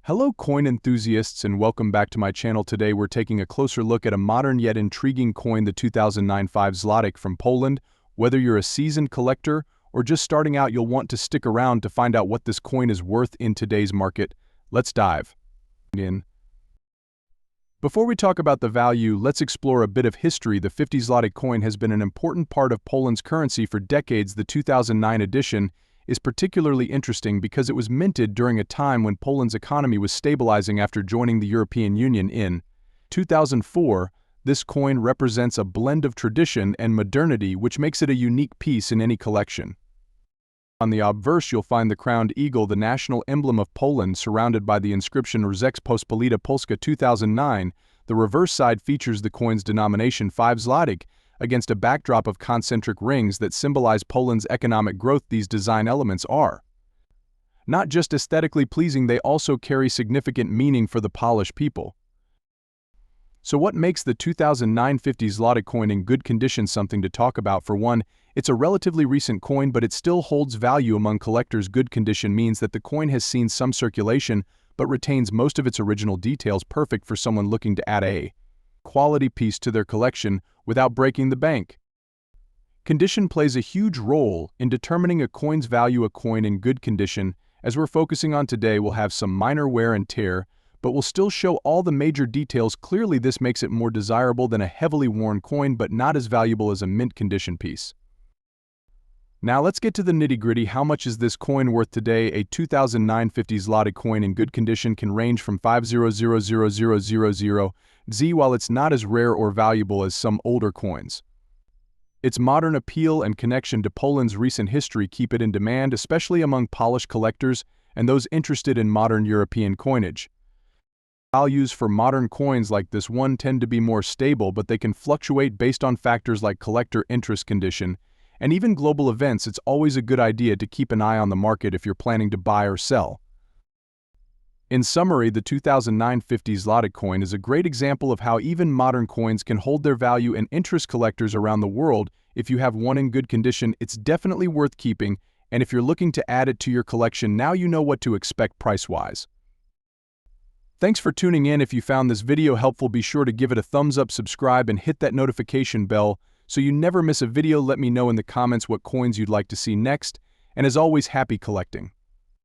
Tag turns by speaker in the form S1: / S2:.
S1: Hello coin enthusiasts and welcome back to my channel. Today we're taking a closer look at a modern yet intriguing coin, the 2009 5 Złotych from Poland. Whether you're a seasoned collector or just starting out, you'll want to stick around to find out what this coin is worth in today's market. Let's dive in. Before we talk about the value, let's explore a bit of history. The 50 Złotych coin has been an important part of Poland's currency for decades. The 2009 edition is particularly interesting because it was minted during a time when Poland's economy was stabilizing after joining the European Union in 2004. This coin represents a blend of tradition and modernity, which makes it a unique piece in any collection. On the obverse, you'll find the crowned eagle, the national emblem of Poland, surrounded by the inscription Rzeczpospolita Polska 2009. The reverse side features the coin's denomination 5 Złotych, against a backdrop of concentric rings that symbolize Poland's economic growth. These design elements are not just aesthetically pleasing, they also carry significant meaning for the Polish people. So what makes the 2009 50 Złotych coin in good condition? Something to talk about. For one, it's a relatively recent coin, but it still holds value among collectors. Good condition means that the coin has seen some circulation, but retains most of its original details, perfect for someone looking to add a quality piece to their collection without breaking the bank. Condition plays a huge role in determining a coin's value. A coin in good condition, as we're focusing on today, will have some minor wear and tear, but will still show all the major details clearly. This makes it more desirable than a heavily worn coin, but not as valuable as a mint condition piece. Now let's get to the nitty-gritty. How much is this coin worth today? A 2009 50 Złotych coin in good condition can range from 500,000 Z, while it's not as rare or valuable as some older coins. Its modern appeal and connection to Poland's recent history keep it in demand, especially among Polish collectors and those interested in modern European coinage. Values for modern coins like this one tend to be more stable, but they can fluctuate based on factors like collector interest, condition, and even global events. It's always a good idea to keep an eye on the market if you're planning to buy or sell. In summary, the 2009 50 Złotych coin is a great example of how even modern coins can hold their value and interest collectors around the world. If you have one in good condition, it's definitely worth keeping, and if you're looking to add it to your collection, now you know what to expect price-wise. Thanks for tuning in. If you found this video helpful, be sure to give it a thumbs up, subscribe, and hit that notification bell so you never miss a video. Let me know in the comments what coins you'd like to see next, and as always, happy collecting.